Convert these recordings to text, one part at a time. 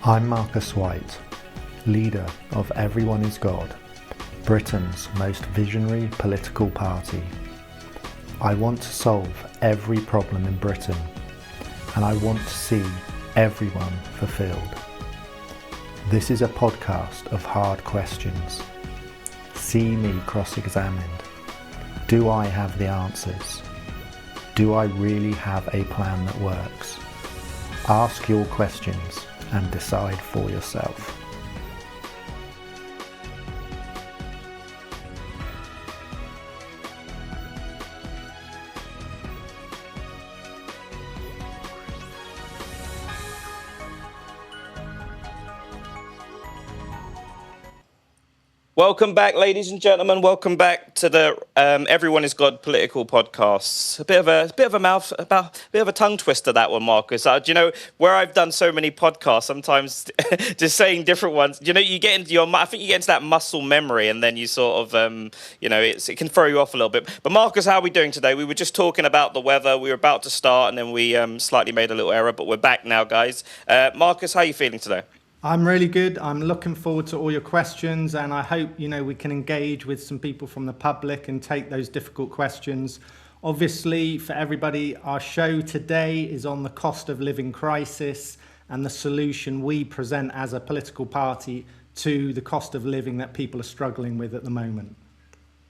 I'm Marcus White, leader of Everyone is God, Britain's most visionary political party. I want to solve every problem in Britain, and I want to see everyone fulfilled. This is a podcast of hard questions. See me cross-examined. Do I have the answers? Do I really have a plan that works? Ask your questions and decide for yourself. Welcome back, ladies and gentlemen. Welcome back to the Everyone is God political podcasts. A bit of a tongue twister, that one, Marcus. Do you know where I've done so many podcasts? Sometimes just saying different ones. You know, you get into I think you get into that muscle memory, and then you sort of, it can throw you off a little bit. But Marcus, how are we doing today? We were just talking about the weather. We were about to start, and then we slightly made a little error, but we're back now, guys. Marcus, how are you feeling today? I'm really good. I'm looking forward to all your questions, and I hope, we can engage with some people from the public and take those difficult questions. Obviously, for everybody, our show today is on the cost of living crisis and the solution we present as a political party to the cost of living that people are struggling with at the moment.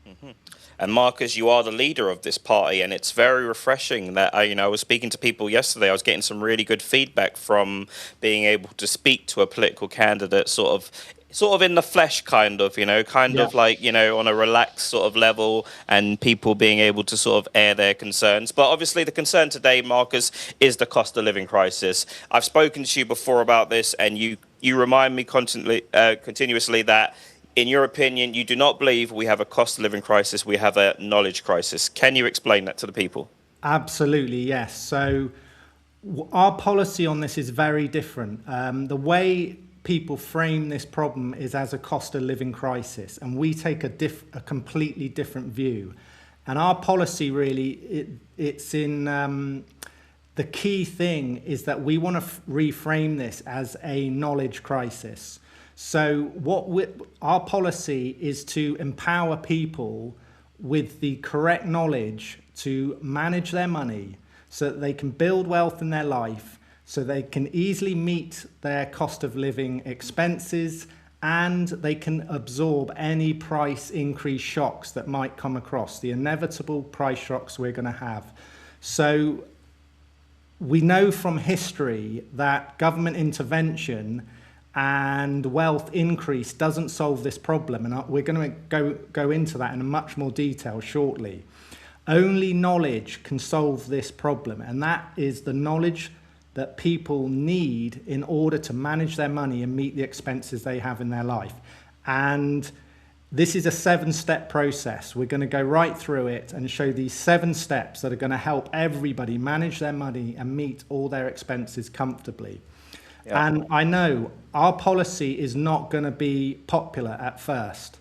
Mm-hmm. And Marcus, you are the leader of this party, and it's very refreshing that I was speaking to people yesterday. I was getting some really good feedback from being able to speak to a political candidate, sort of in the flesh, kind of like on a relaxed sort of level, and people being able to sort of air their concerns. But obviously, the concern today, Marcus, is the cost of living crisis. I've spoken to you before about this, and you remind me continuously that, in your opinion, you do not believe we have a cost of living crisis, we have a knowledge crisis. Can you explain that to the people? Absolutely, yes. So our policy on this is very different. The way people frame this problem is as a cost of living crisis, and we take a completely different view. And our policy really, it's in the key thing is that we want to reframe this as a knowledge crisis. So our policy is to empower people with the correct knowledge to manage their money so that they can build wealth in their life, so they can easily meet their cost of living expenses, and they can absorb any price increase shocks that might come across, the inevitable price shocks we're going to have. So we know from history that government intervention and wealth increase doesn't solve this problem, and we're going to go into that in much more detail shortly. Only knowledge can solve this problem, and that is the knowledge that people need in order to manage their money and meet the expenses they have in their life. And this is a 7-step process. We're going to go right through it and show these 7 steps that are going to help everybody manage their money and meet all their expenses comfortably. Yeah. And I know our policy is not going to be popular at first,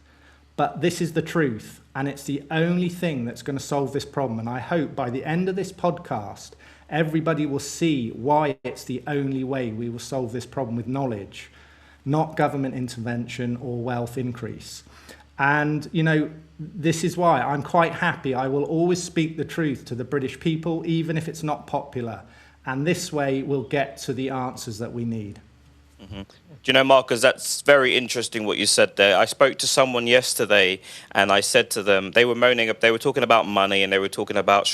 but this is the truth, and it's the only thing that's going to solve this problem. And I hope by the end of this podcast, everybody will see why it's the only way we will solve this problem with knowledge, not government intervention or wealth increase. And, this is why I'm quite happy. I will always speak the truth to the British people, even if it's not popular. And this way we'll get to the answers that we need. Mm-hmm. Do you know, Marcus, that's very interesting what you said there. I spoke to someone yesterday, and I said to them, they were talking about money, and they were talking about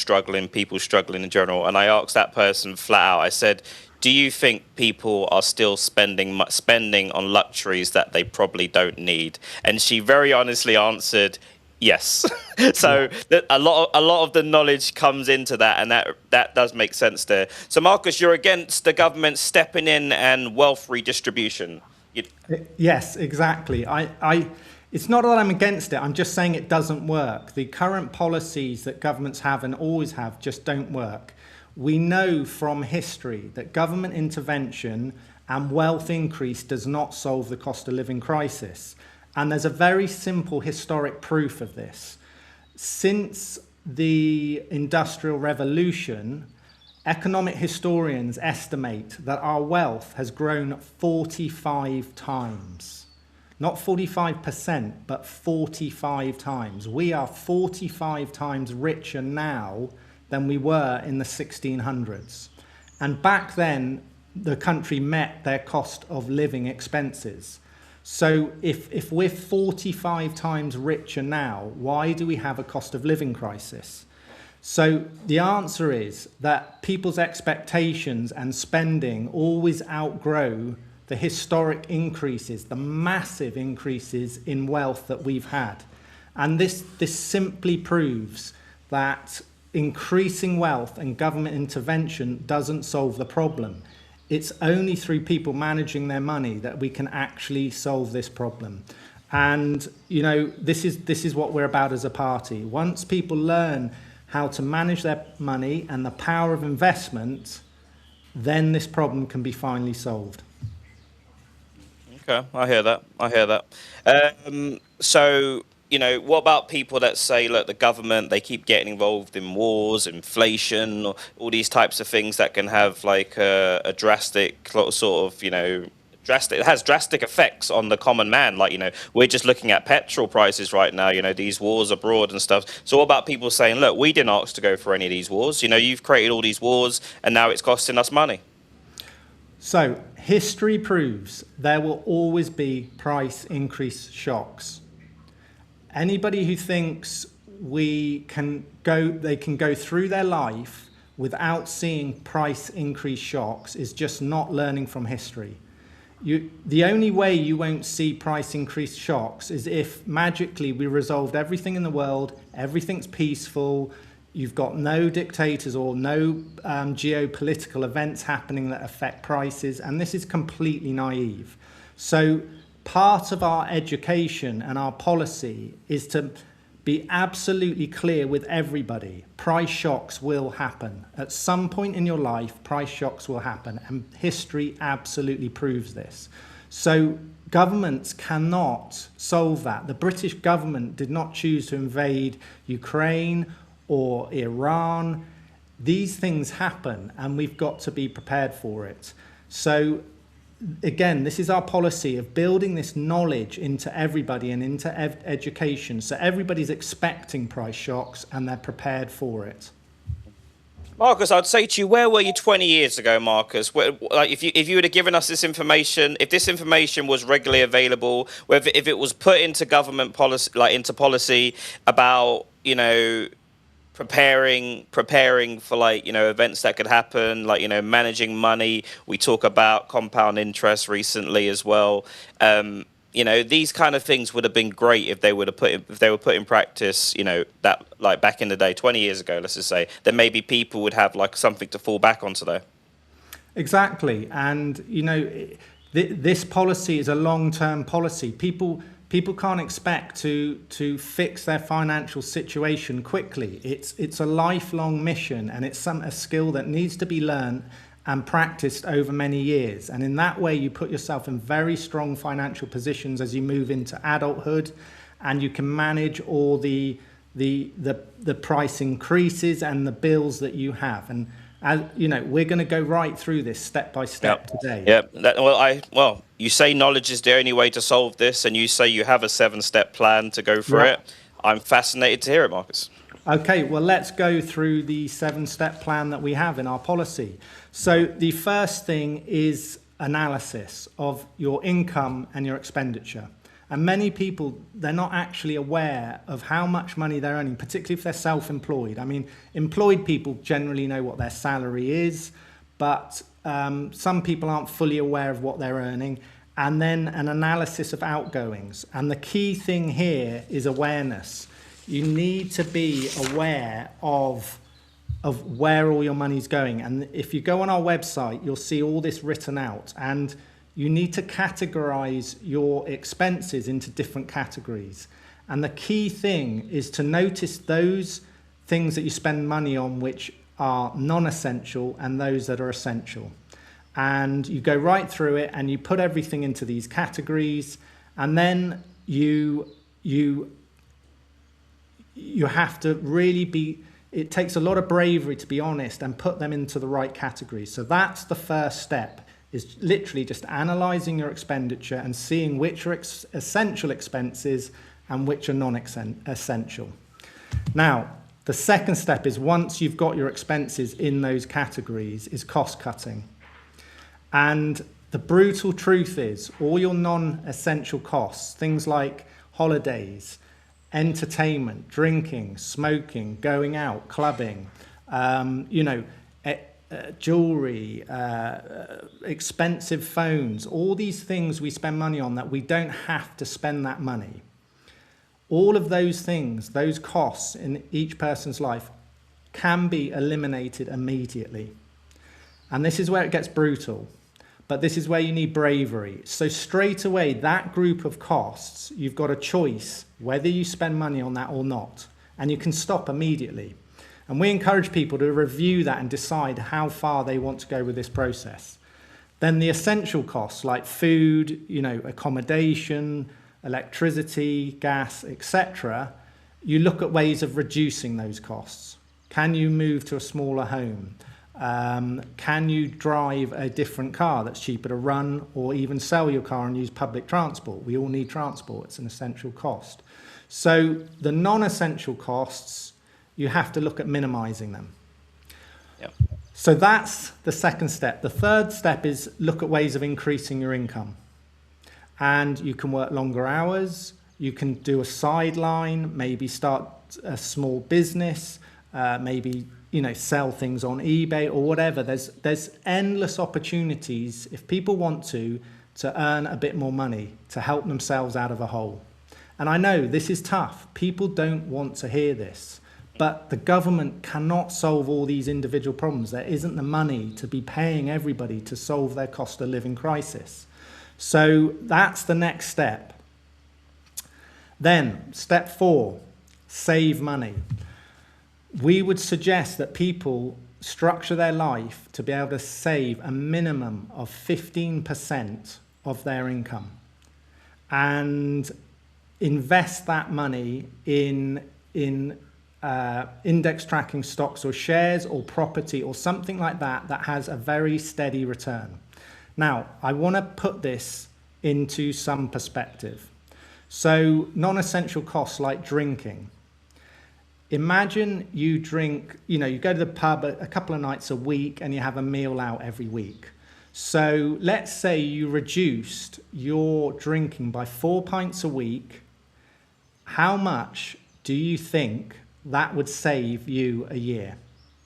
people struggling in general. And I asked that person flat out, I said, do you think people are still spending on luxuries that they probably don't need? And she very honestly answered, yes. So a lot of the knowledge comes into that, and that does make sense there. So Marcus, you're against the government stepping in and wealth redistribution. Yes, exactly. It's not that I'm against it. I'm just saying it doesn't work. The current policies that governments have and always have just don't work. We know from history that government intervention and wealth increase does not solve the cost of living crisis. And there's a very simple historic proof of this. Since the Industrial Revolution, Economic historians estimate that our wealth has grown 45 times. Not 45%, but 45 times. We are 45 times richer now than we were in the 1600s. And back then, the country met their cost of living expenses. So if we're 45 times richer now, why do we have a cost of living crisis? So the answer is that people's expectations and spending always outgrow the historic increases, the massive increases in wealth that we've had. And this simply proves that increasing wealth and government intervention doesn't solve the problem. It's only through people managing their money that we can actually solve this problem. And, you know, this is what we're about as a party. Once people learn how to manage their money and the power of investment, then this problem can be finally solved. Okay, I hear that. So, you know, what about people that say, look, the government, they keep getting involved in wars, inflation, all these types of things that can have like a drastic sort of, you know, it has drastic effects on the common man. Like, you know, we're just looking at petrol prices right now, you know, these wars abroad and stuff. So what about people saying, look, we didn't ask to go for any of these wars. You know, you've created all these wars and now it's costing us money. So history proves there will always be price increase shocks. Anybody who thinks they can go through their life without seeing price increase shocks is just not learning from history. The only way you won't see price increase shocks is if magically we resolved everything in the world, everything's peaceful, you've got no dictators or no geopolitical events happening that affect prices, and this is completely naive. So part of our education and our policy is to be absolutely clear with everybody. Price shocks will happen. At some point in your life, price shocks will happen, and history absolutely proves this. So governments cannot solve that. The British government did not choose to invade Ukraine or Iran. These things happen, and we've got to be prepared for it. So again, this is our policy of building this knowledge into everybody and into education, so everybody's expecting price shocks and they're prepared for it. Marcus, I'd say to you, where were you 20 years ago, Marcus? Like, if you would have given us this information, if this information was regularly available, if it was put into government policy, like into policy about, you know, preparing for, like, you know, events that could happen, like, you know, managing money. We talk about compound interest recently as well. You know, these kind of things would have been great if they were put in practice, you know, that, like, back in the day, 20 years ago, let's just say, then maybe people would have like something to fall back on today. Exactly. And, you know, this policy is a long-term policy. People can't expect to fix their financial situation quickly. It's a lifelong mission, and it's a skill that needs to be learned and practiced over many years. And in that way, you put yourself in very strong financial positions as you move into adulthood, and you can manage all the price increases and the bills that you have. And as you know, we're going to go right through this step by step today. Yeah. Well, you say knowledge is the only way to solve this, and you say you have a 7-step plan to go through it. I'm fascinated to hear it, Marcus. Okay, well, let's go through the 7-step plan that we have in our policy. So the first thing is analysis of your income and your expenditure. And many people, they're not actually aware of how much money they're earning, particularly if they're self-employed. I mean, employed people generally know what their salary is, but some people aren't fully aware of what they're earning. And then an analysis of outgoings. And the key thing here is awareness. You need to be aware of where all your money's going. And if you go on our website, you'll see all this written out. And you need to categorize your expenses into different categories. And the key thing is to notice those things that you spend money on which are non-essential and those that are essential. And you go right through it and you put everything into these categories, and then you have to really be it takes a lot of bravery, to be honest, and put them into the right categories. So that's the first step, is literally just analysing your expenditure and seeing which are essential expenses and which are non-essential. Now, the second step is, once you've got your expenses in those categories, is cost cutting. And the brutal truth is, all your non-essential costs, things like holidays, entertainment, drinking, smoking, going out, clubbing, jewelry, expensive phones, all these things we spend money on that we don't have to spend that money. All of those things, those costs in each person's life, can be eliminated immediately. And this is where it gets brutal, but this is where you need bravery. So straight away, that group of costs, you've got a choice whether you spend money on that or not, and you can stop immediately. And we encourage people to review that and decide how far they want to go with this process. Then the essential costs like food, accommodation, electricity, gas, etc., you look at ways of reducing those costs. Can you move to a smaller home? Can you drive a different car that's cheaper to run, or even sell your car and use public transport? We all need transport. It's an essential cost. So the non-essential costs, you have to look at minimizing them. Yep. So that's the second step. The third step is look at ways of increasing your income. And you can work longer hours, you can do a sideline, maybe start a small business, maybe sell things on eBay or whatever. There's endless opportunities, if people want to earn a bit more money, to help themselves out of a hole. And I know this is tough. People don't want to hear this, but the government cannot solve all these individual problems. There isn't the money to be paying everybody to solve their cost of living crisis. So that's the next step. Then, step 4, save money. We would suggest that people structure their life to be able to save a minimum of 15% of their income and invest that money in index tracking stocks or shares or property or something like that has a very steady return. Now, I want to put this into some perspective. So, non-essential costs like drinking. Imagine you drink, you go to the pub a couple of nights a week and you have a meal out every week. So, let's say you reduced your drinking by 4 pints a week. How much do you think that would save you a year?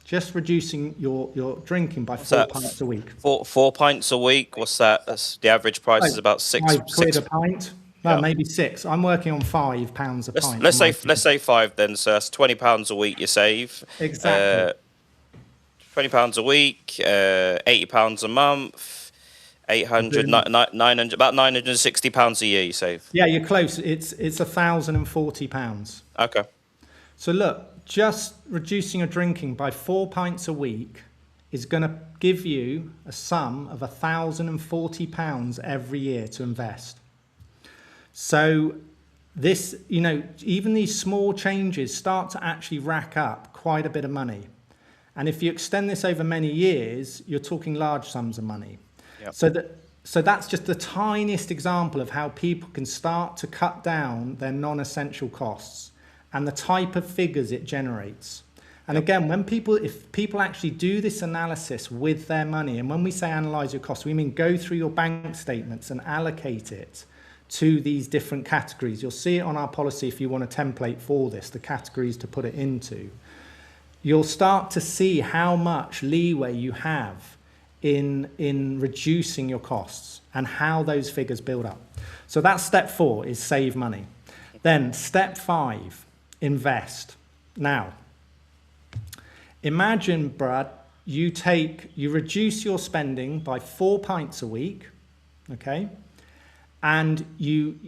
Just reducing your drinking by 4 pints a week. 4 pints a week. What's that? That's, the average price is about £5 a pint. No, maybe 6. I'm working on £5 a pint. Let's say 5 then. So that's £20 a week you save. Exactly. £20 a week, £80 a month, 800, 900, about £960 a year you save. Yeah, you're close. It's £1,040. Okay. So look, just reducing your drinking by 4 pints a week is going to give you a sum of £1,040 every year to invest. So this, even these small changes start to actually rack up quite a bit of money. And if you extend this over many years, you're talking large sums of money. Yep. So that's just the tiniest example of how people can start to cut down their non-essential costs and the type of figures it generates. And again, if people actually do this analysis with their money, and when we say analyze your costs, we mean go through your bank statements and allocate it to these different categories. You'll see it on our policy if you want a template for this, the categories to put it into. You'll start to see how much leeway you have in reducing your costs and how those figures build up. So that's step 4, is save money. Then step 5, invest. Now, imagine, Brad, you reduce your spending by 4 pints a week, okay? And you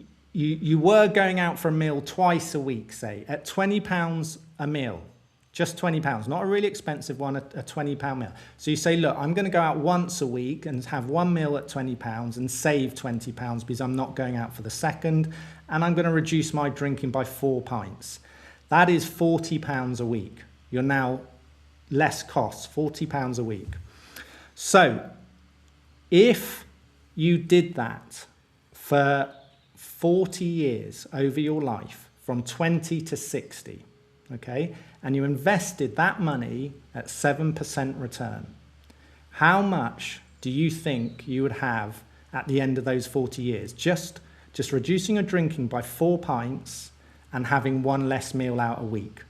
were going out for a meal twice a week, say, at £20 a meal. Just £20, not a really expensive one, a £20 meal. So you say, look, I'm going to go out once a week and have one meal at £20 and save £20 because I'm not going out for the second, and I'm going to reduce my drinking by 4 pints. That is £40 a week. you're now less costs, £40 a week. So if you did that for 40 years over your life, from 20 to 60, okay, and you invested that money at 7% return, how much do you think you would have at the end of those 40 years? Just reducing your drinking by 4 pints and having one less meal out a week.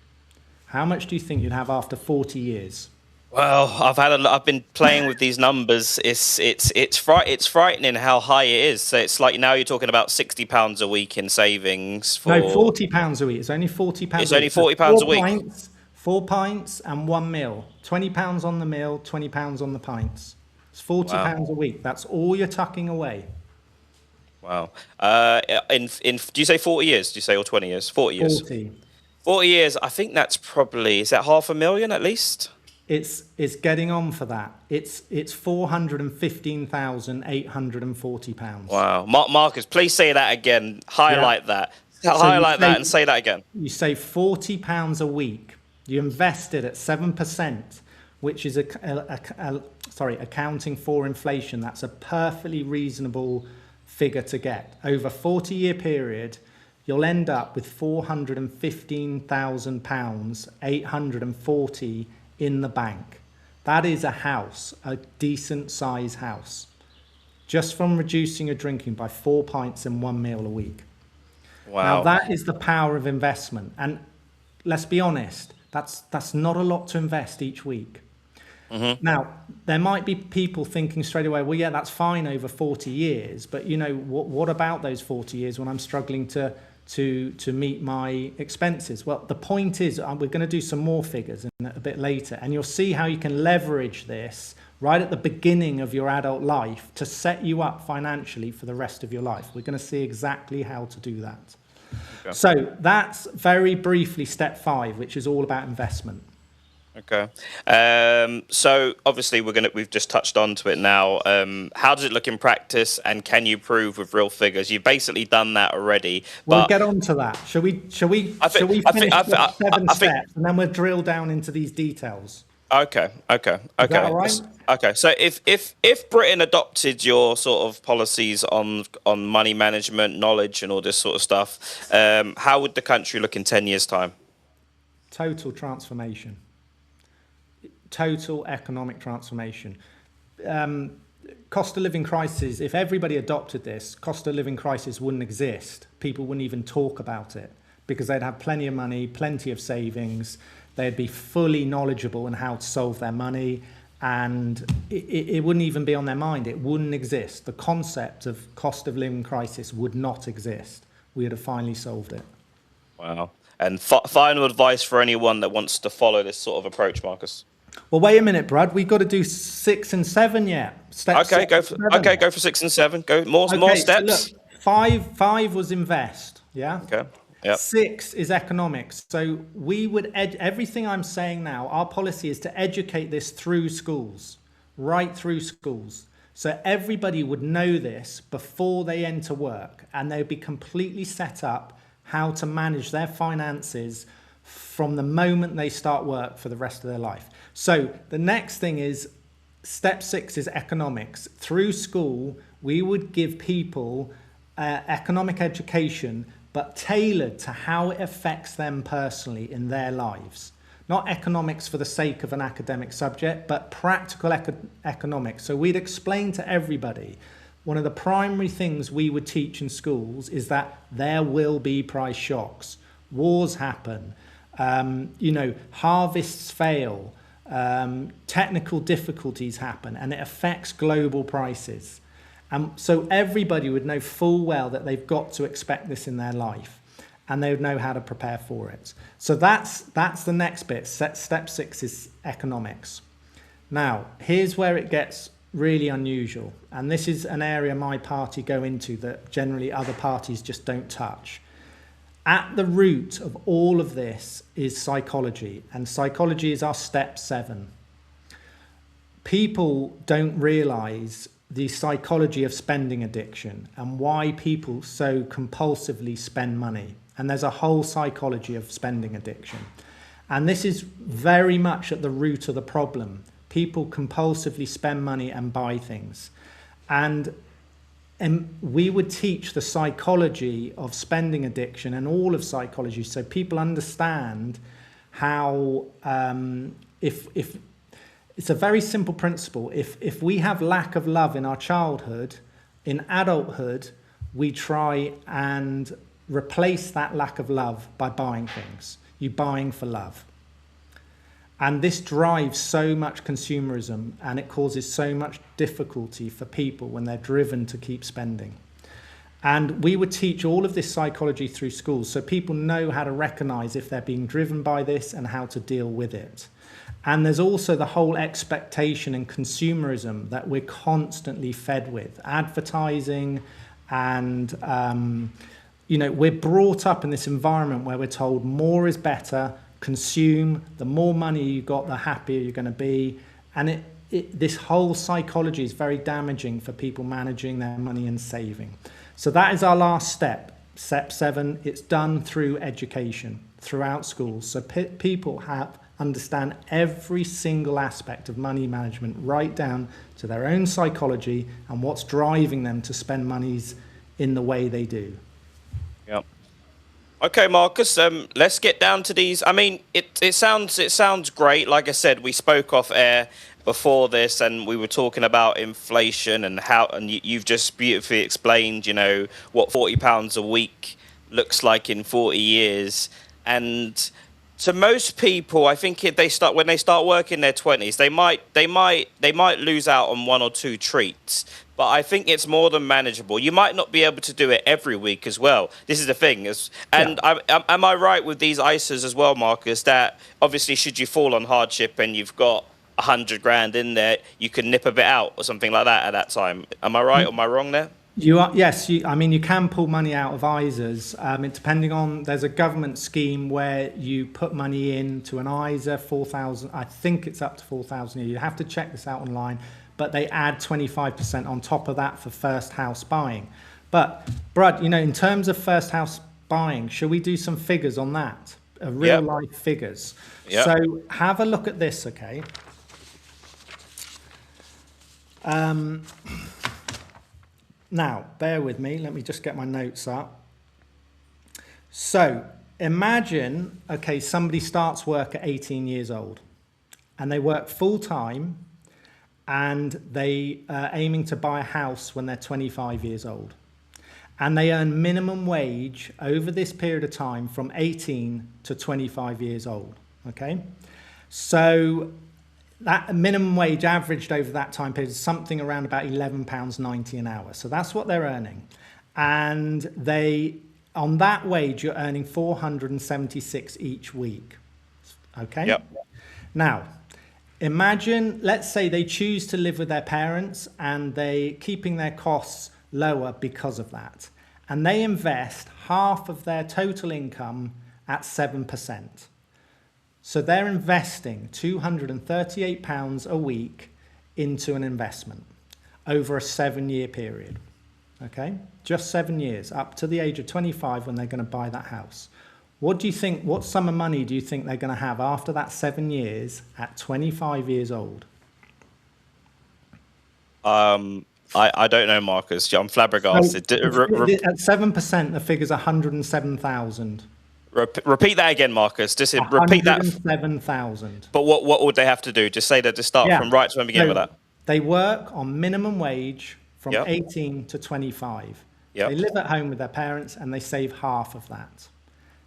How much do you think you'd have after 40 years? Well, I've been playing with these numbers. It's frightening how high it is. So it's like now you're talking about £60 a week in savings for. No, £40 a week. It's only £40. It's only £40 a week. Pints, 4 pints and one meal. £20 on the meal, £20 on the pints. It's £40 a week. That's all you're tucking away. Wow. In do you say 40 years? Do you say or 20 years? 40 years. 40 years. I think that's probably, is that £500,000 at least? It's getting on for that. It's £415,840. Wow. Marcus, please say that again. Highlight that. Highlight that and say that again. You save £40 a week. You invested at 7%, which is accounting for inflation. That's a perfectly reasonable figure to get. Over a 40-year period, you'll end up with £415,000, 840 in the bank. That is a house, a decent size house, just from reducing your drinking by 4 pints and one meal a week. Wow. Now that is the power of investment. And let's be honest, that's not a lot to invest each week. Mm-hmm. Now, there might be people thinking straight away, well, yeah, that's fine over 40 years. But, you know, what about those 40 years when I'm struggling to meet my expenses? Well, the point is, we're going to do some more figures a bit later, and you'll see how you can leverage this right at the beginning of your adult life to set you up financially for the rest of your life. We're going to see exactly how to do that. Okay. So that's very briefly step 5, which is all about investment. Okay. So obviously we've just touched onto it now. How does it look in practice, and can you prove with real figures? You've basically done that already. We'll get on to that. Shall we finish the 7 steps and then we'll drill down into these details? Okay. Is that all right? Okay. So if Britain adopted your sort of policies on money management, knowledge, and all this sort of stuff, how would the country look in 10 years' time? Total transformation. Total economic transformation. Cost of living crisis, if everybody adopted this, cost of living crisis wouldn't exist. People wouldn't even talk about it because they'd have plenty of money, plenty of savings. They'd be fully knowledgeable in how to solve their money, and it wouldn't even be on their mind. It wouldn't exist. The concept of cost of living crisis would not exist. We would have finally solved it. Wow. And final advice for anyone that wants to follow this sort of approach, Marcus? Well, wait a minute, Brad. We've got to do 6 and 7 yet. Go for 6 and 7. Go more steps. So look, five was invest. Yeah. Okay. Yep. 6 is economics. So we would everything I'm saying now. Our policy is to educate this through schools, right through schools. So everybody would know this before they enter work, and they'd be completely set up how to manage their finances from the moment they start work for the rest of their life. So the next thing is step 6 is economics. Through school, we would give people economic education, but tailored to how it affects them personally in their lives. Not economics for the sake of an academic subject, but practical economics. So we'd explain to everybody, one of the primary things we would teach in schools is that there will be price shocks. Wars happen. Harvests fail. Technical difficulties happen, and it affects global prices. So everybody would know full well that they've got to expect this in their life, and they would know how to prepare for it. So that's the next bit. Step 6 is economics. Now, here's where it gets really unusual, and this is an area my party go into that generally other parties just don't touch. At the root of all of this is psychology, and psychology is our step 7. People don't realize the psychology of spending addiction and why people so compulsively spend money. And there's a whole psychology of spending addiction. And this is very much at the root of the problem. People compulsively spend money and buy things. And we would teach the psychology of spending addiction and all of psychology, so people understand how, if it's a very simple principle. If we have lack of love in our childhood, in adulthood, we try and replace that lack of love by buying things. You're buying for love. And this drives so much consumerism, and it causes so much difficulty for people when they're driven to keep spending. And we would teach all of this psychology through schools, so people know how to recognize if they're being driven by this and how to deal with it. And there's also the whole expectation and consumerism that we're constantly fed with. Advertising and, we're brought up in this environment where we're told more is better, consume, the more money you got, the happier you're going to be. And this whole psychology is very damaging for people managing their money and saving. So that is our last step, step 7. It's done through education, throughout schools. So people understand every single aspect of money management, right down to their own psychology and what's driving them to spend monies in the way they do. Yep. Okay, Marcus, let's get down to these. I mean, it sounds great. Like I said, we spoke off air before this, and we were talking about inflation and how, and you've just beautifully explained, what £40 a week looks like in 40 years. And to most people, I think when they start working their 20s, they might lose out on 1 or 2 treats. But I think it's more than manageable. You might not be able to do it every week as well. This is the thing. Am I right with these ISAs as well, Marcus, that obviously should you fall on hardship and you've got 100 grand in there, you can nip a bit out or something like that at that time? Am I right or am I wrong there? You are, yes. You can pull money out of ISAs. Depending on, there's a government scheme where you put money into an ISA, 4,000. I think it's up to 4,000 a year. You have to check this out online, but they add 25% on top of that for first house buying. But Brad, in terms of first house buying, shall we do some figures on that? Real life figures. Yep. So have a look at this, okay? Now, bear with me. Let me just get my notes up. So imagine, okay, somebody starts work at 18 years old and they work full time and they are aiming to buy a house when they're 25 years old. And they earn minimum wage over this period of time from 18 to 25 years old, okay? So that minimum wage averaged over that time period is something around about £11.90 an hour. So that's what they're earning. And on that wage, you're earning 476 each week. Okay? Yep. Now, imagine, let's say they choose to live with their parents and they keeping their costs lower because of that. And they invest half of their total income at 7%. So they're investing £238 a week into an investment over a 7-year period, okay? Just 7 years, up to the age of 25 when they're going to buy that house. What sum of money do you think they're going to have after that 7 years at 25 years old? I don't know, Marcus. I'm flabbergasted. So, at 7%, the figure's 107,000. Repeat that again, Marcus. Just repeat that. 107,000. But what would they have to do? Just say that to start from right to the beginning with that. They work on minimum wage from 18 to 25. They live at home with their parents and they save half of that.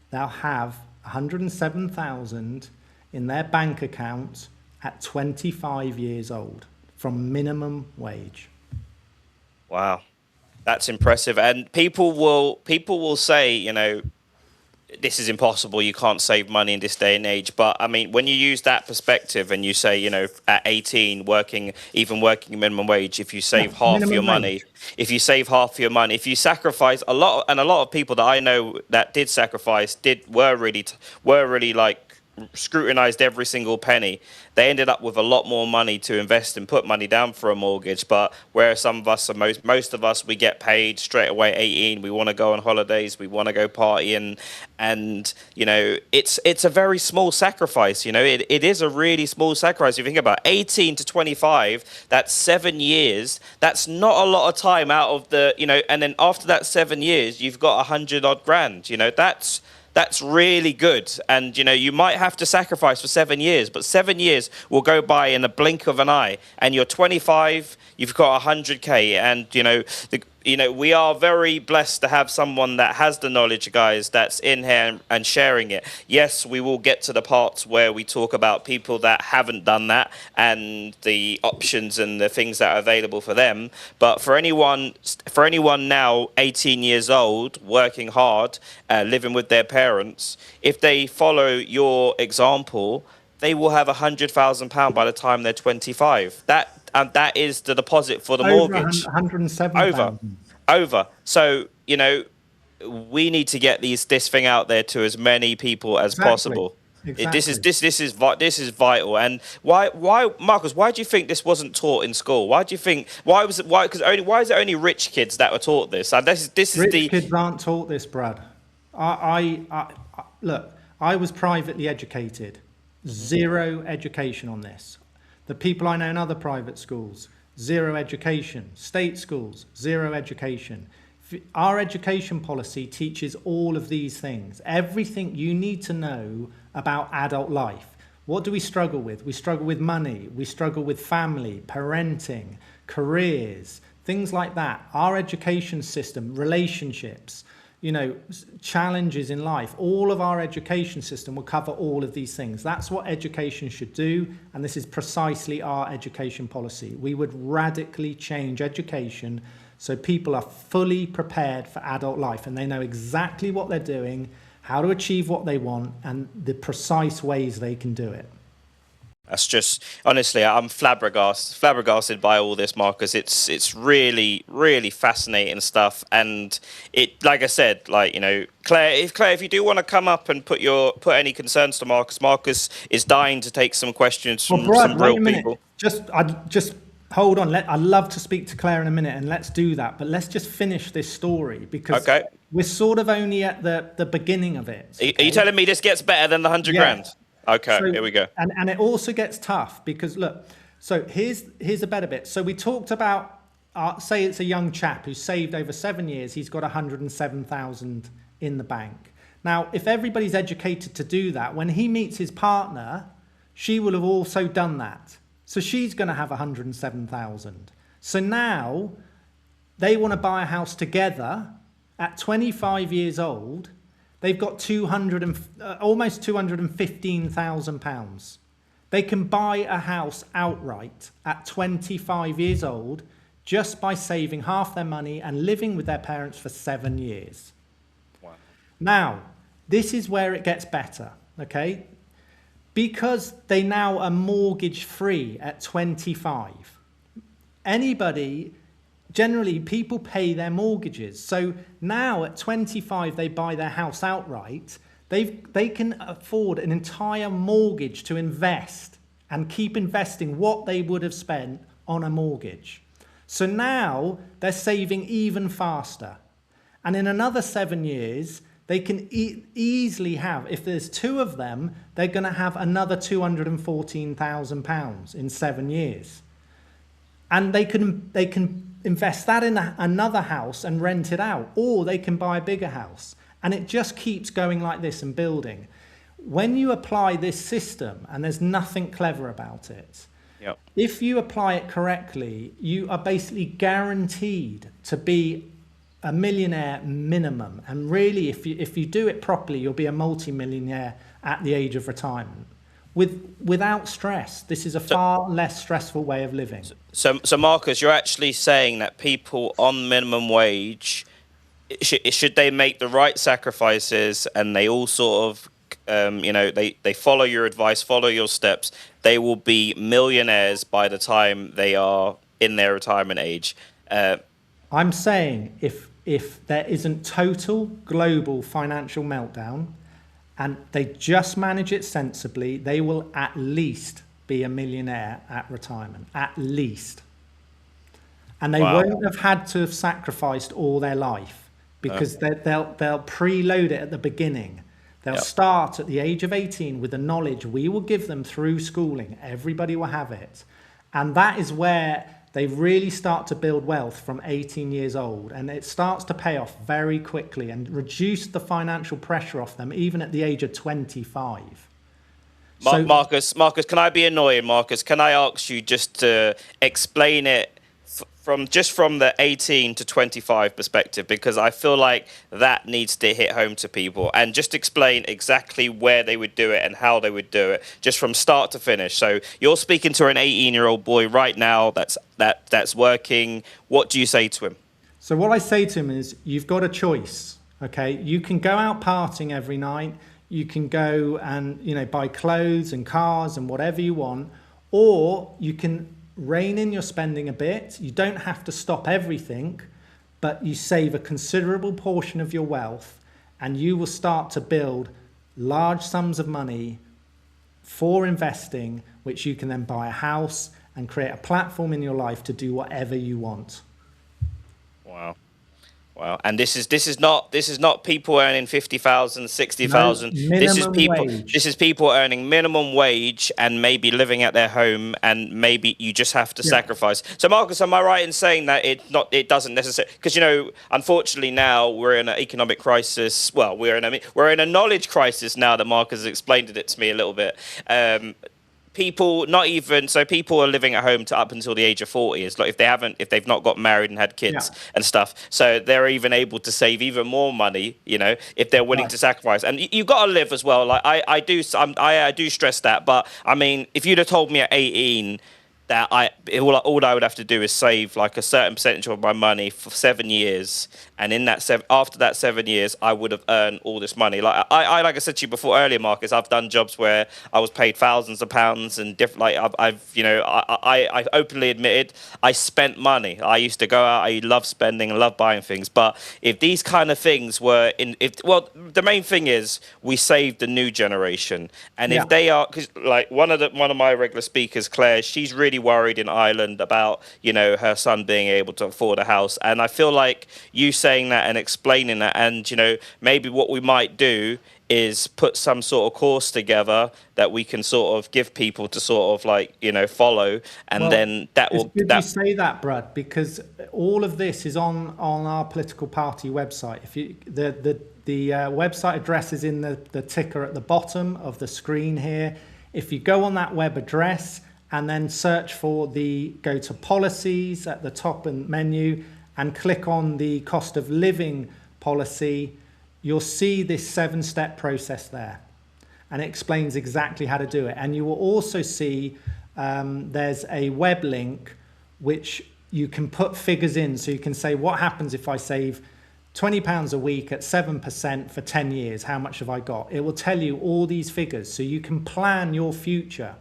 They'll have 107,000 in their bank account at 25 years old from minimum wage. Wow, that's impressive. And people will say, this is impossible. You can't save money in this day and age. But I mean, when you use that perspective and you say, at 18, working minimum wage, if you save half your money, if you sacrifice a lot of people that I know that did sacrifice, were really scrutinized every single penny, they ended up with a lot more money to invest and put money down for a mortgage. But where some of us, are most of us, we get paid straight away 18. We want to go on holidays. We want to go partying, and it's a very small sacrifice. It is a really small sacrifice. If you think about 18 to 25, that's 7 years. That's not a lot of time out of and then after that 7 years, you've got 100 odd grand. That's really good. And, you might have to sacrifice for 7 years, but 7 years will go by in the blink of an eye. And you're 25, you've got 100K. And, we are very blessed to have someone that has the knowledge, guys, that's in here and sharing it. Yes, we will get to the parts where we talk about people that haven't done that and the options and the things that are available for them. But for anyone now 18 years old, working hard, living with their parents, if they follow your example, they will have £100,000 by the time they're 25. That is the deposit for the mortgage. 107,000. Over. So, we need to get this thing out there to as many people as possible. Exactly. This is vital. And why, Marcus? Why do you think this wasn't taught in school? Why do you think? Why is it only rich kids that were taught this? And Rich kids aren't taught this, Brad. Look, I was privately educated. Zero education on this. The people I know in other private schools, zero education. State schools, zero education. Our education policy teaches all of these things. Everything you need to know about adult life. What do we struggle with? We struggle with money. We struggle with family, parenting, careers, things like that. Our education system, relationships, challenges in life. All of our education system will cover all of these things. That's what education should do, and this is precisely our education policy. We would radically change education so people are fully prepared for adult life and they know exactly what they're doing, how to achieve what they want, and the precise ways they can do it. That's just, honestly, I'm flabbergasted by all this, Marcus. It's really, really fascinating stuff. And it, like I said, Claire, if you do want to come up and put any concerns to Marcus is dying to take some questions from Brad, some real people. Just hold on. I'd love to speak to Claire in a minute, and let's do that. But let's just finish this story because we're sort of only at the beginning of it. Okay? Are you telling me this gets better than the 100 grand? Okay, here we go. And it also gets tough because look, so here's a better bit. So we talked about, say it's a young chap who's saved over 7 years, he's got 107,000 in the bank. Now, if everybody's educated to do that, when he meets his partner, she will have also done that. So she's going to have 107,000. So now they want to buy a house together at 25 years old. They've got almost £215,000. They can buy a house outright at 25 years old just by saving half their money and living with their parents for 7 years. Wow. Now, this is where it gets better, okay? Because they now are mortgage free at 25. Generally, people pay their mortgages. So now at 25, they buy their house outright. They can afford an entire mortgage to invest and keep investing what they would have spent on a mortgage. So now they're saving even faster. And in another 7 years, they can easily have, if there's two of them, they're going to have another £214,000 in 7 years. And they can invest that in another house and rent it out, or they can buy a bigger house. And it just keeps going like this and building. When you apply this system, and there's nothing clever about it, if you apply it correctly, you are basically guaranteed to be a millionaire minimum. And really, if you do it properly, you'll be a multi-millionaire at the age of retirement. Without stress. This is a far less stressful way of living. So Marcus, you're actually saying that people on minimum wage, should they make the right sacrifices and they all sort of, they follow your advice, follow your steps, they will be millionaires by the time they are in their retirement age. I'm saying if there isn't total global financial meltdown and they just manage it sensibly, they will at least be a millionaire at retirement, at least. And they Wow. won't have had to have sacrificed all their life, because they'll preload it at the beginning. They'll Yep. start at the age of 18 with the knowledge we will give them through schooling. Everybody will have it. And that is where they really start to build wealth from 18 years old. And it starts to pay off very quickly and reduce the financial pressure off them, even at the age of 25. So, Marcus, can I be annoying, Marcus? Can I ask you just to explain it from the 18 to 25 perspective, because I feel like that needs to hit home to people, and just explain exactly where they would do it and how they would do it, just from start to finish. So you're speaking to an 18-year-old boy right now that's working. What do you say to him? So what I say to him is, you've got a choice, okay? You can go out partying every night. You can go and, buy clothes and cars and whatever you want, or you can rein in your spending a bit. You don't have to stop everything, but you save a considerable portion of your wealth, and you will start to build large sums of money for investing, which you can then buy a house and create a platform in your life to do whatever you want. Wow. And this is not people earning 50,000, 60,000. No, This is people earning minimum wage and maybe living at their home, and maybe you just have to sacrifice. So Marcus, am I right in saying that it doesn't necessarily, because unfortunately now we're in an economic crisis. Well, we're in a knowledge crisis now that Marcus has explained it to me a little bit. People are living at home to up until the age of 40. It's like if they've not got married and had kids and stuff, so they're even able to save even more money, if they're willing to sacrifice. And you've got to live as well. Like I do stress that. But I mean, if you'd have told me at 18 that all I would have to do is save like a certain percentage of my money for 7 years, and after that 7 years, I would have earned all this money. Like I said to you before earlier, Marcus, I've done jobs where I was paid thousands of pounds and different. Like I openly admitted I spent money. I used to go out. I love spending and love buying things. But if these kind of things the main thing is we save the new generation, and if they are, because like one of my regular speakers, Claire, she's really worried in Ireland about her son being able to afford a house, and I feel like you saying that and explaining that, and maybe what we might do is put some sort of course together that we can sort of give people to sort of follow, and then that will. It's good you say that, Brad, because all of this is on our political party website. If you the website address is in the ticker at the bottom of the screen here. If you go on that web address and then search for go to policies at the top and menu and click on the cost of living policy, you'll see this 7-step process there. And it explains exactly how to do it. And you will also see there's a web link which you can put figures in. So you can say, what happens if I save £20 a week at 7% for 10 years? How much have I got? It will tell you all these figures so you can plan your future.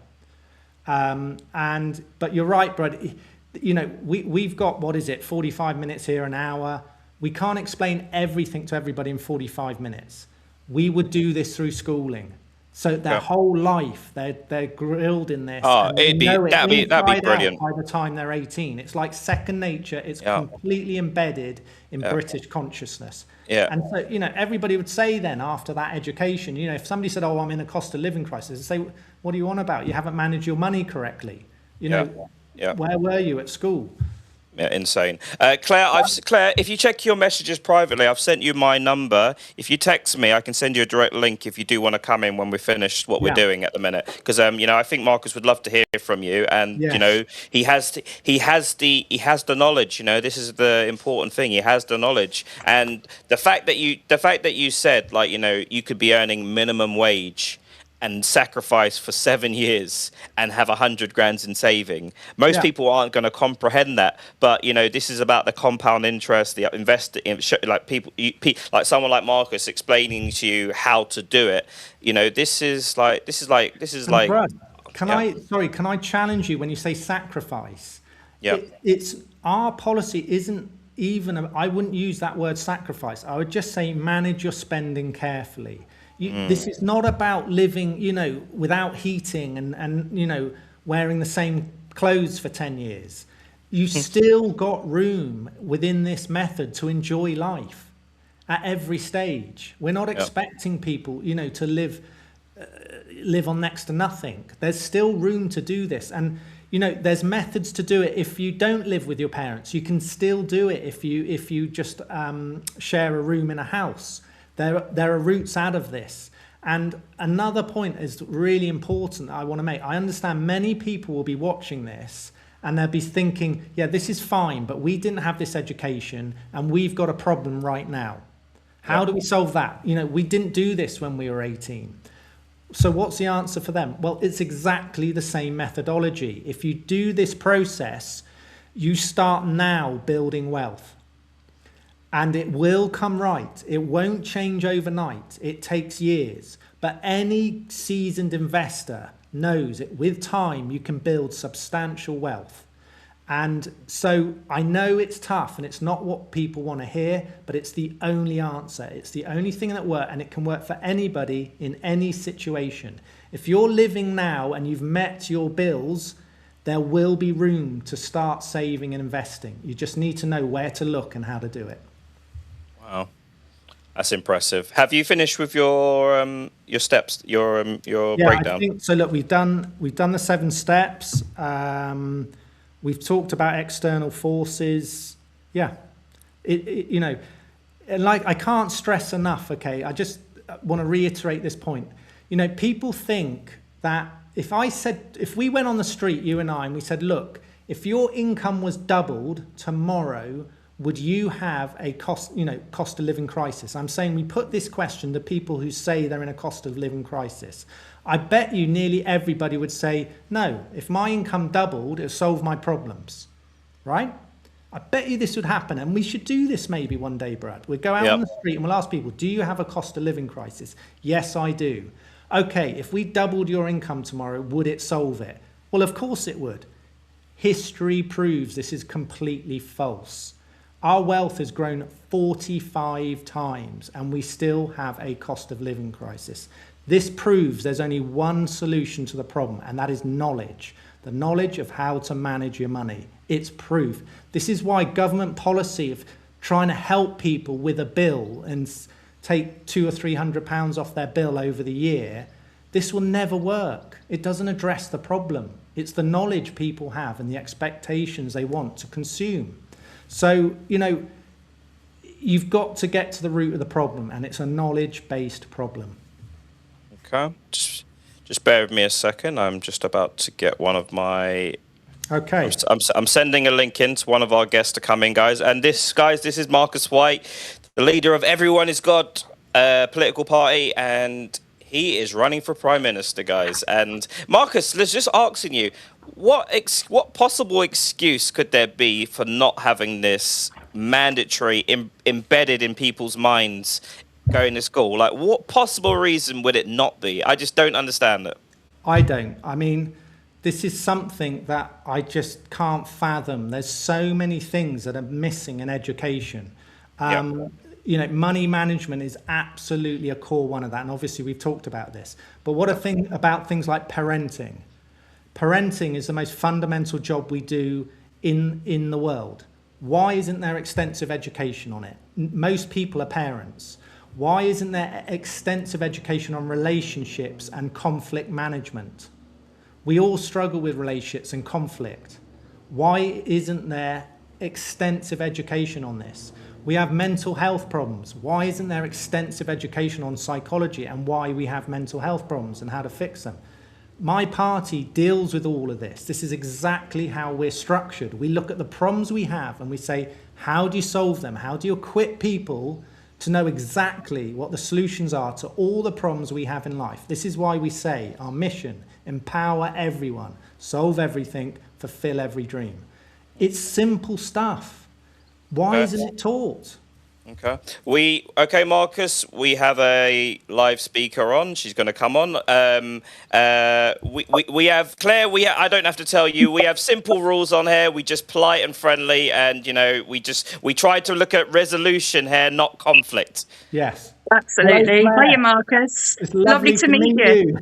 But you're right, Brad. We've got, 45 minutes here, an hour. We can't explain everything to everybody in 45 minutes. We would do this through schooling. So their whole life, they're grilled in this. That'd be brilliant. By the time they're 18, it's like second nature. It's completely embedded in British consciousness. Yeah. And so, everybody would say then after that education, if somebody said, "Oh, I'm in a cost of living crisis," they'd say, "What are you on about? You haven't managed your money correctly. Where were you at school?" Yeah, insane. Claire, if you check your messages privately, I've sent you my number. If you text me, I can send you a direct link if you do want to come in when we're finished what we're doing at the minute. Because I think Marcus would love to hear from you, and he has the knowledge. This is the important thing. He has the knowledge, and the fact that you said you could be earning minimum wage and sacrifice for 7 years and have 100 grand in saving. Most people aren't going to comprehend that, but this is about the compound interest, the investing, like like someone like Marcus explaining to you how to do it. This is like. Brad, can I challenge you when you say sacrifice? Yeah. It's our policy isn't even. I wouldn't use that word sacrifice. I would just say manage your spending carefully. This is not about living, without heating and wearing the same clothes for 10 years. You still got room within this method to enjoy life at every stage. We're not expecting people, to live on next to nothing. There's still room to do this. And, there's methods to do it. If you don't live with your parents, you can still do it if you just share a room in a house. There are routes out of this. And another point is really important I want to make. I understand many people will be watching this and they'll be thinking, yeah, this is fine, but we didn't have this education and we've got a problem right now. How do we solve that? We didn't do this when we were 18. So what's the answer for them? Well, it's exactly the same methodology. If you do this process, you start now building wealth. And it will come right. It won't change overnight. It takes years. But any seasoned investor knows that with time, you can build substantial wealth. And so I know it's tough and it's not what people want to hear, but it's the only answer. It's the only thing that works, and it can work for anybody in any situation. If you're living now and you've met your bills, there will be room to start saving and investing. You just need to know where to look and how to do it. Wow, that's impressive. Have you finished with your steps, your breakdown? I think so. Look, we've done the 7 steps. We've talked about external forces. Yeah, and like I can't stress enough. Okay, I just want to reiterate this point. People think that if we went on the street, you and I, and we said, look, if your income was doubled tomorrow, would you have a cost of living crisis? I'm saying we put this question to people who say they're in a cost of living crisis. I bet you nearly everybody would say, no, if my income doubled, it would solve my problems, right? I bet you this would happen. And we should do this maybe one day, Brad. We'll go out on the street and we'll ask people, do you have a cost of living crisis? Yes, I do. Okay, if we doubled your income tomorrow, would it solve it? Well, of course it would. History proves this is completely false. Our wealth has grown 45 times and we still have a cost of living crisis. This proves there's only one solution to the problem, and that is knowledge. The knowledge of how to manage your money. It's proof. This is why government policy of trying to help people with a bill and take £200 or £300 off their bill over the year, this will never work. It doesn't address the problem. It's the knowledge people have and the expectations they want to consume. So, you've got to get to the root of the problem, and it's a knowledge-based problem. Okay. Just bear with me a second. I'm just about to get one of my... Okay. I'm sending a link in to one of our guests to come in, guys. And this is Marcus White, the leader of Everyone is God political party, and he is running for Prime Minister, guys. And Marcus, let's just asking you, what possible excuse could there be for not having this mandatory embedded in people's minds going to school? Like, what possible reason would it not be? I just don't understand it. I don't. I mean, this is something that I just can't fathom. There's so many things that are missing in education. Money management is absolutely a core one of that. And obviously we've talked about this. But what about things like parenting? Parenting is the most fundamental job we do in the world. Why isn't there extensive education on it? Most people are parents. Why isn't there extensive education on relationships and conflict management? We all struggle with relationships and conflict. Why isn't there extensive education on this? We have mental health problems. Why isn't there extensive education on psychology and why we have mental health problems and how to fix them? My party deals with all of this. This is exactly how we're structured. We look at the problems we have and we say, how do you solve them? How do you equip people to know exactly what the solutions are to all the problems we have in life? This is why we say our mission, empower everyone, solve everything, fulfill every dream. It's simple stuff. Why isn't it taught? Okay, Marcus, we have a live speaker on. She's going to come on. We have Claire. I don't have to tell you. We have simple rules on here. We just polite and friendly, and we try to look at resolution here, not conflict. Yes. Hello, Absolutely. Hiya, Claire. Marcus. It's Lovely lovely to to meet meet you. you.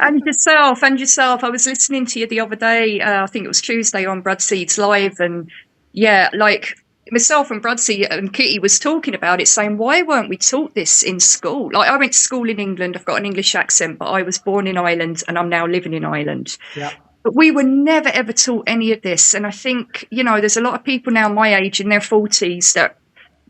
And yourself, and yourself. I was listening to you the other day. I think it was Tuesday on Bradseed's Live, and yeah, like myself and Bradseed and Kitty was talking about it, saying, why weren't we taught this in school? Like, I went to school in England. I've got an English accent, but I was born in Ireland, and I'm now living in Ireland. Yeah. But we were never ever taught any of this. And I think, there's a lot of people now my age in their 40s that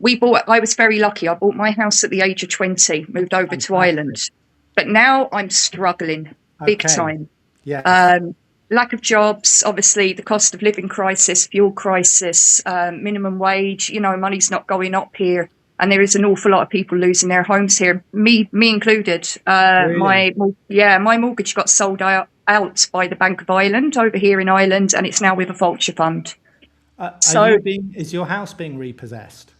I was very lucky. I bought my house at the age of 20, moved over to Ireland. Fantastic. But now I'm struggling big Okay. time. Yes. Lack of jobs, obviously, the cost of living crisis, fuel crisis, minimum wage, money's not going up here. And there is an awful lot of people losing their homes here, me included. Really? My mortgage got sold out by the Bank of Ireland over here in Ireland, and it's now with a vulture fund. So Is your house being repossessed?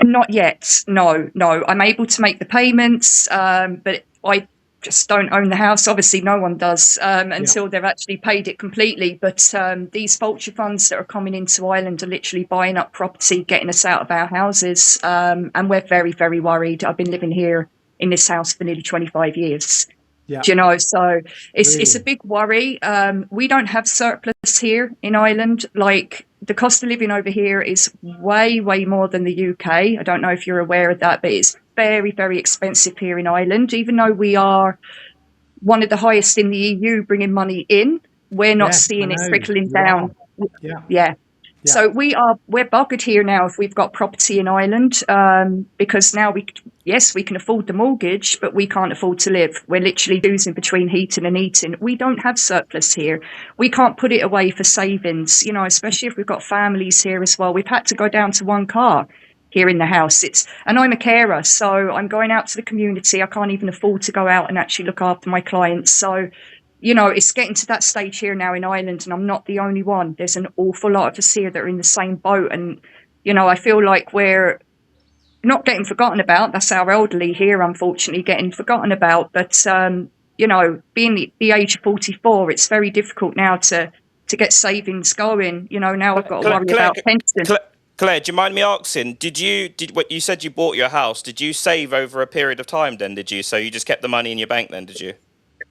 not yet. No. I'm able to make the payments, but I just don't own the house. Obviously, no one does until they've actually paid it completely. But these vulture funds that are coming into Ireland are literally buying up property, getting us out of our houses. And we're very, very worried. I've been living here in this house for nearly 25 years. Yeah. So it's a Really? big worry. We don't have surplus here in Ireland. Like, the cost of living over here is way, way more than the UK. I don't know if you're aware of that, but it's very, very expensive here in Ireland. Even though we are one of the highest in the EU bringing money in, we're not Yes, I seeing it know. trickling You are. down. Yeah. Yeah. Yeah. So we're buggered here now if we've got property in Ireland, because now we can afford the mortgage, but we can't afford to live. We're literally choosing between heating and eating. We don't have surplus here. We can't put it away for savings, especially if we've got families here as well. We've had to go down to one car here in the house. And I'm a carer, so I'm going out to the community. I can't even afford to go out and actually look after my clients. So it's getting to that stage here now in Ireland, and I'm not the only one. There's an awful lot of us here that are in the same boat. And, I feel like we're not getting forgotten about. That's our elderly here, unfortunately, getting forgotten about. But, being the age of 44, it's very difficult now to get savings going. Now I've got to worry about pension. Claire, do you mind me asking? What you said you bought your house? Did you save over a period of time? Then did you? So you just kept the money in your bank? Then did you?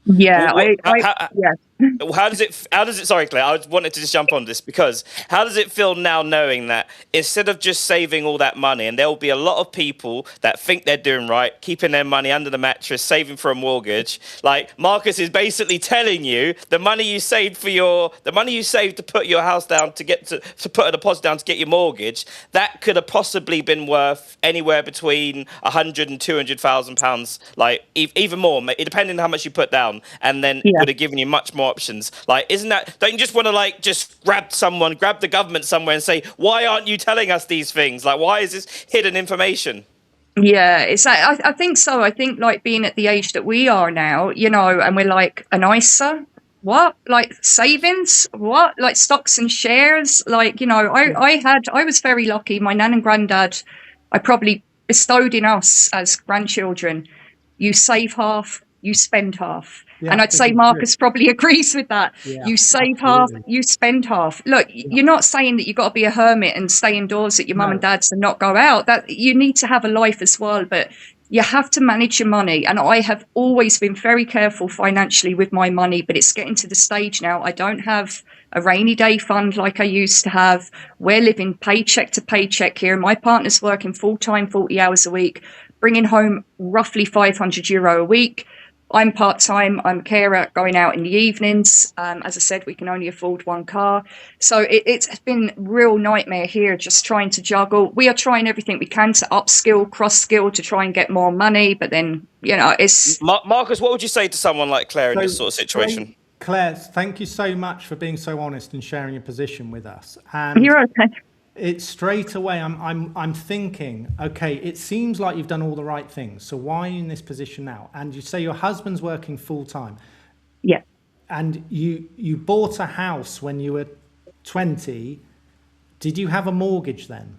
Yeah, yeah. How does it? Sorry, Claire. I wanted to just jump on this because how does it feel now knowing that instead of just saving all that money, and there will be a lot of people that think they're doing right, keeping their money under the mattress, saving for a mortgage. Like Marcus is basically telling you the money you saved to put your house down to put a deposit down to get your mortgage, that could have possibly been worth anywhere between 100 and 200,000 pounds, like even more, depending on how much you put down, and then would have given you much more options. Like, don't you just want to just grab the government somewhere and say, why aren't you telling us these things? Like, why is this hidden information? Yeah, I think so. I think like being at the age that we are now, and we're like an ISA, what? Like savings? What? Like stocks and shares? Like, I was very lucky. My nan and granddad, I probably bestowed in us as grandchildren. You save half, you spend half. Yeah, and I'd say Marcus probably agrees with that. Yeah, you save absolutely. half, you spend half. Look, you're not saying that you've got to be a hermit and stay indoors at your mum and dad's and not go out. That you need to have a life as well, but you have to manage your money. And I have always been very careful financially with my money, but it's getting to the stage now. I don't have a rainy day fund like I used to have. We're living paycheck to paycheck here. My partner's working full time, 40 hours a week, bringing home roughly €500 a week. I'm part-time, I'm a carer, going out in the evenings. As I said, we can only afford one car. So it's been a real nightmare here, just trying to juggle. We are trying everything we can to upskill, cross-skill, to try and get more money. But then, it's... Marcus, what would you say to someone like Claire in this sort of situation? Claire, thank you so much for being so honest and sharing your position with us. And you're okay. It's straight away. I'm thinking, okay, it seems like you've done all the right things. So why are you in this position now? And you say your husband's working full time. Yeah. And you bought a house when you were 20. Did you have a mortgage then?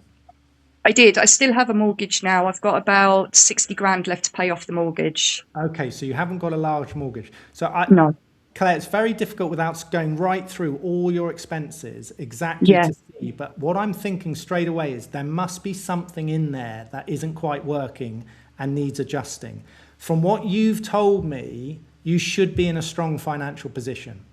I did. I still have a mortgage now. I've got about 60 grand left to pay off the mortgage. Okay, so you haven't got a large mortgage. So No. Claire, it's very difficult without going right through all your expenses exactly to see me, but what I'm thinking straight away is there must be something in there that isn't quite working and needs adjusting. From what you've told me, you should be in a strong financial position.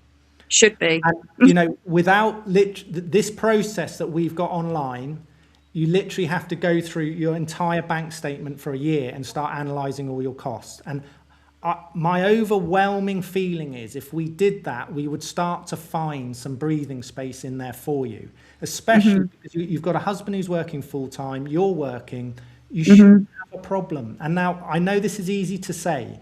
Should be. And, without this process that we've got online, you literally have to go through your entire bank statement for a year and start analysing all your costs. And my overwhelming feeling is if we did that, we would start to find some breathing space in there for you, especially because you've got a husband who's working full time, you're working, you shouldn't have a problem. And now I know this is easy to say,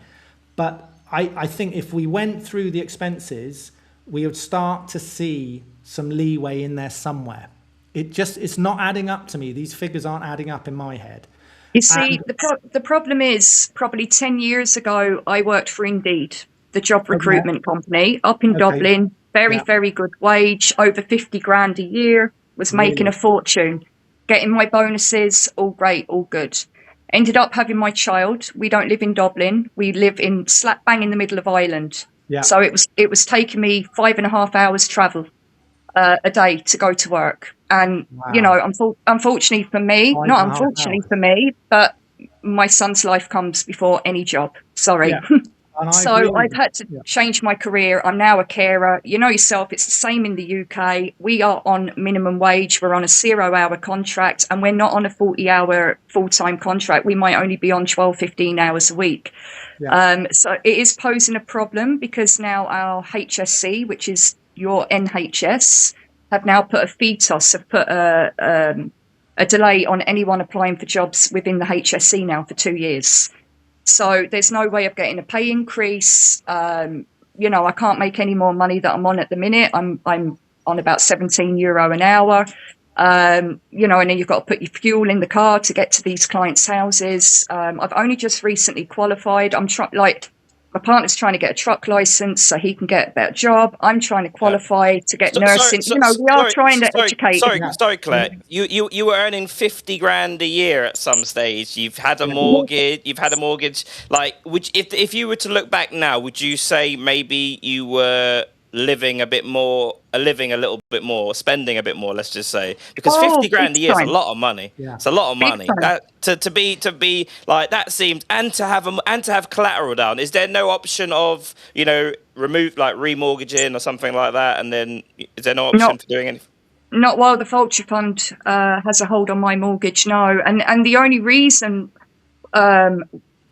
but I think if we went through the expenses, we would start to see some leeway in there somewhere. It's not adding up to me. These figures aren't adding up in my head. You see, the problem is probably 10 years ago, I worked for Indeed, the job recruitment company up in Dublin. Very good wage, over 50 grand a year, was making a fortune, getting my bonuses, all great, all good. Ended up having my child. We don't live in Dublin. We live in slap bang in the middle of Ireland. Yeah. So it was taking me 5.5 hours travel a day to go to work. And, unfortunately for me, not unfortunately for me, but my son's life comes before any job. Sorry. Yeah. So I've had to change my career. I'm now a carer. You know yourself, it's the same in the UK. We are on minimum wage. We're on a 0-hour contract, and we're not on a 40-hour full-time contract. We might only be on 12, 15 hours a week. Yeah. So it is posing a problem because now our HSC, which is your NHS, have now put a fetus, have put a delay on anyone applying for jobs within the HSC now for 2 years. So there's no way of getting a pay increase. I can't make any more money that I'm on at the minute. I'm on about €17 an hour. And then you've got to put your fuel in the car to get to these clients' houses. I've only just recently qualified. My partner's trying to get a truck license so he can get a better job. I'm trying to qualify to get nursing. We are trying to educate. Sorry, Claire. You were earning 50 grand a year at some stage. You've had a mortgage. Like, if you were to look back now, would you say maybe you were living a little bit more, spending a bit more, let's just say, because 50 grand a year is a lot of money. Yeah. It's a lot of money. To be like that seems, and to have collateral down. Is there no option of remortgaging or something like that? And then is there no option for doing anything? Not while the Vulture Fund has a hold on my mortgage. No, and the only reason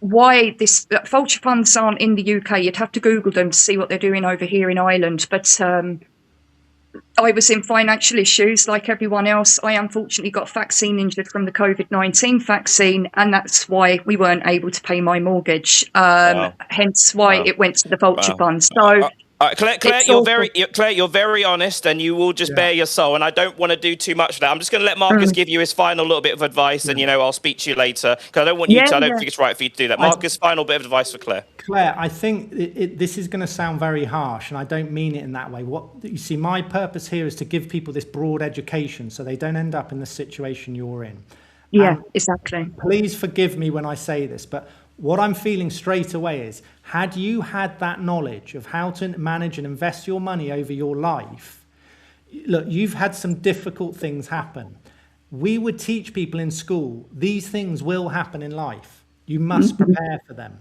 why this Vulture funds aren't in the UK, you'd have to Google them to see what they're doing over here in Ireland. But I was in financial issues like everyone else. I unfortunately got vaccine injured from the COVID-19 vaccine, and that's why we weren't able to pay my mortgage. Hence why it went to the Vulture Fund. So. Claire, you're very honest, and you will just bare your soul. And I don't want to do too much of that. I'm just going to let Marcus give you his final little bit of advice, and I'll speak to you later because I don't want you to. I don't think it's right for you to do that. Marcus, final bit of advice for Claire. Claire, I think this is going to sound very harsh, and I don't mean it in that way. What you see, my purpose here is to give people this broad education so they don't end up in the situation you're in. Yeah, exactly. Please forgive me when I say this, but what I'm feeling straight away is, had you had that knowledge of how to manage and invest your money over your life, look, you've had some difficult things happen. We would teach people in school, these things will happen in life. You must prepare for them.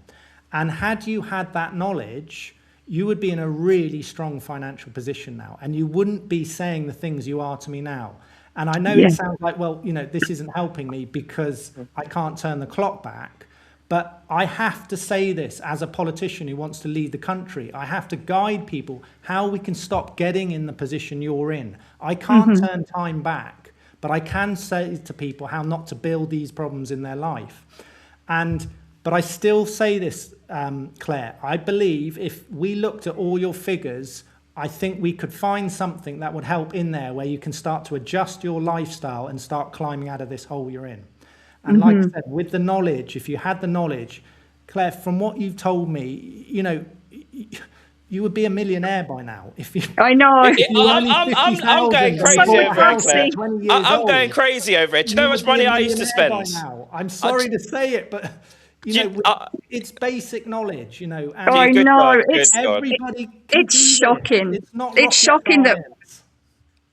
And had you had that knowledge, you would be in a really strong financial position now, and you wouldn't be saying the things you are to me now. And I know it sounds like, well, this isn't helping me because I can't turn the clock back. But I have to say this as a politician who wants to lead the country. I have to guide people how we can stop getting in the position you're in. I can't turn time back, but I can say to people how not to build these problems in their life. But I still say this, Claire, I believe if we looked at all your figures, I think we could find something that would help in there where you can start to adjust your lifestyle and start climbing out of this hole you're in. And like I said, with the knowledge, if you had the knowledge, Claire, from what you've told me, you would be a millionaire by now. I know. I'm going crazy over it, Claire. I'm going crazy over it. Do you know how much money I used to spend? I'm sorry to say it, but it's basic knowledge, And I know. everybody. It's shocking. It's not. It's shocking that.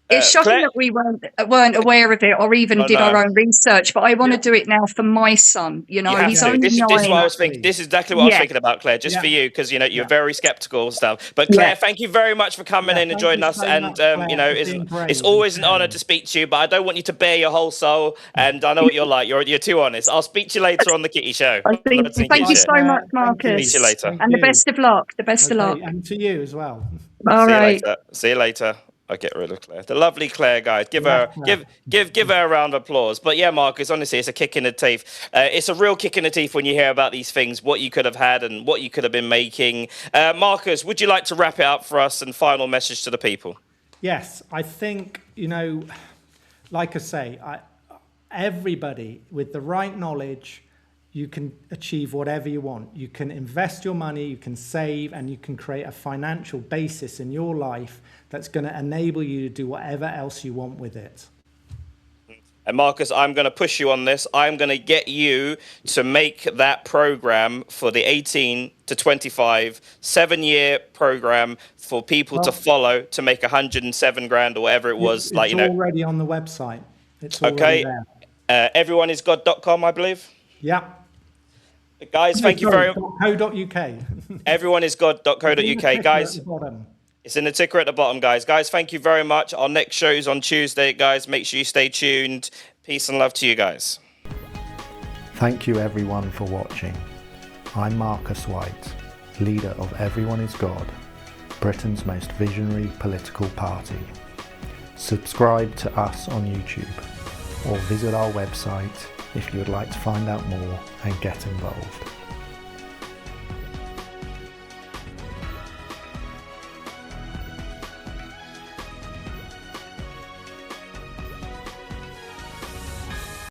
It's shocking Claire? that we weren't aware of it or even Oh did our no. own research. But I want to do it now for my son. You know, You have he's Yeah, to. only This is what I 9. was thinking. exactly. This is exactly what I was Yeah, thinking about, Claire. Just Yeah, for you, because you're yeah, very skeptical and stuff. But yeah. Claire, thank you very much for coming yeah. in and Thank you joining us. so And much, Claire, for being it's brave and always an honour to sharing. speak to you. But I don't want you to bare your whole soul. And I know what you're like. You're too honest. I'll speak to you later on the Kitty Show. I On the think. Lads and Kitty Thank you Bye, Show. so much, Claire. Thank Speak you. to you Marcus, later. Thank and the you. best of luck. The best of Okay, luck. and to you as well. All See you right. later. See you later. I'll get rid of Claire. The lovely Claire, guys. Give Yeah, her give her a round of applause. But yeah, Marcus, honestly, it's a kick in the teeth. It's a real kick in the teeth when you hear about these things, what you could have had and what you could have been making. Marcus, would you like to wrap it up for us and final message to the people? Yes, I think, like I say, everybody with the right knowledge, you can achieve whatever you want. You can invest your money, you can save, and you can create a financial basis in your life that's going to enable you to do whatever else you want with it. And Marcus, I'm going to push you on this. I'm going to get you to make that program for the 18 to 25 7-year program for people to Well, follow to make 107 grand or whatever it was. it's already on the website. It's already Okay. there. Everyoneisgod.com, I believe. Yeah. Guys, No, thank you sorry, very much. .co.uk. Everyoneisgod.co.uk. Guys, At the bottom. it's in the ticker at the bottom, guys. Guys, thank you very much. Our next show is on Tuesday, guys. Make sure you stay tuned. Peace and love to you guys. Thank you everyone for watching. I'm Marcus White, leader of Everyone is God, Britain's most visionary political party. Subscribe to us on YouTube or visit our website if you would like to find out more and get involved.